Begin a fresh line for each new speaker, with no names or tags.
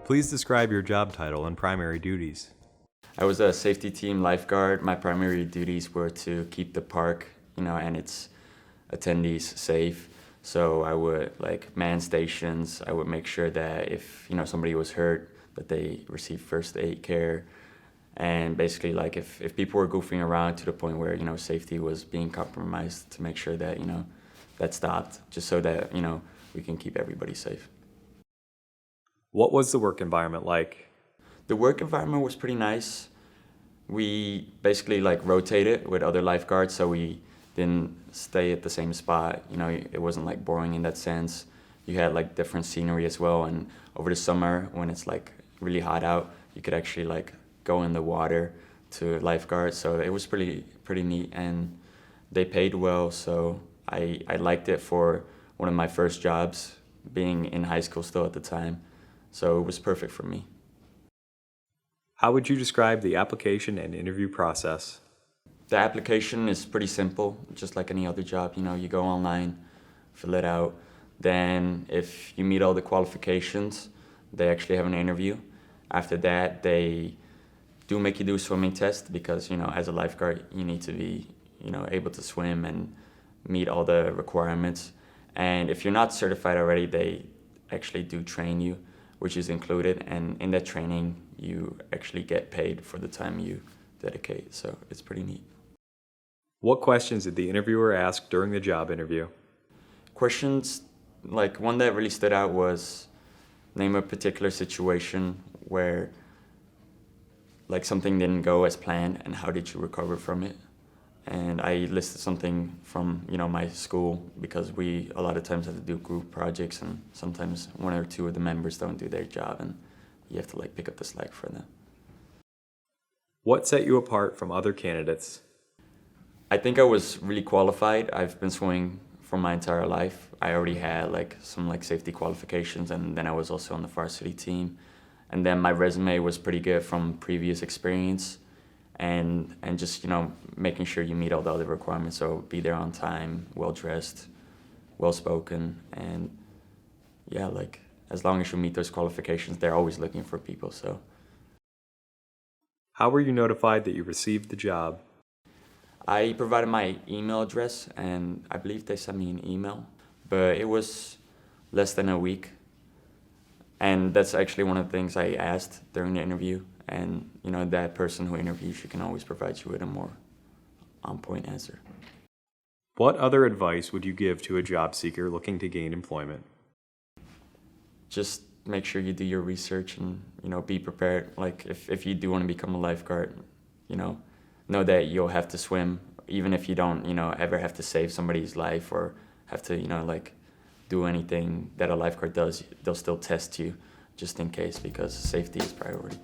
Please describe your job title and primary duties.
I was a safety team lifeguard. My primary duties were to keep the park, and its attendees safe. So I would man stations. I would make sure that if somebody was hurt, that they received first aid care. And basically, if people were goofing around to the point where safety was being compromised, to make sure that that stopped, just so that we can keep everybody safe.
What was the work environment like?
The work environment was pretty nice. We basically rotated with other lifeguards, so we didn't stay at the same spot. It wasn't boring in that sense. You had different scenery as well, and over the summer when it's really hot out, you could actually go in the water to lifeguard. So it was pretty neat, and they paid well. So I liked it for one of my first jobs, being in high school still at the time. So it was perfect for me.
How would you describe the application and interview process?
The application is pretty simple, just like any other job. You go online, fill it out. Then if you meet all the qualifications, they actually have an interview. After that, they do make you do a swimming test because, as a lifeguard, you need to be, able to swim and meet all the requirements. And if you're not certified already, they actually do train you, which is included. And in that training, you actually get paid for the time you dedicate. So it's pretty neat.
What questions did the interviewer ask during the job interview?
Questions, one that really stood out was name a particular situation where something didn't go as planned and how did you recover from it. And I listed something from my school, because we a lot of times have to do group projects, and sometimes one or two of the members don't do their job and you have to pick up the slack for them.
What set you apart from other candidates?
I think I was really qualified. I've been swimming for my entire life. I already had some safety qualifications, and then I was also on the varsity team. And then my resume was pretty good from previous experience, and just making sure you meet all the other requirements. So be there on time, well dressed, well spoken, and yeah, as long as you meet those qualifications, they're always looking for people. So
how were you notified that you received the job?
I provided my email address, and I believe they sent me an email, but it was less than a week. And that's actually one of the things I asked during the interview. And, that person who interviews you can always provide you with a more on-point answer.
What other advice would you give to a job seeker looking to gain employment?
Just make sure you do your research and, be prepared. If you do want to become a lifeguard, know that you'll have to swim, even if you don't, ever have to save somebody's life or have to, do anything that a lifeguard does. They'll still test you just in case, because safety is priority.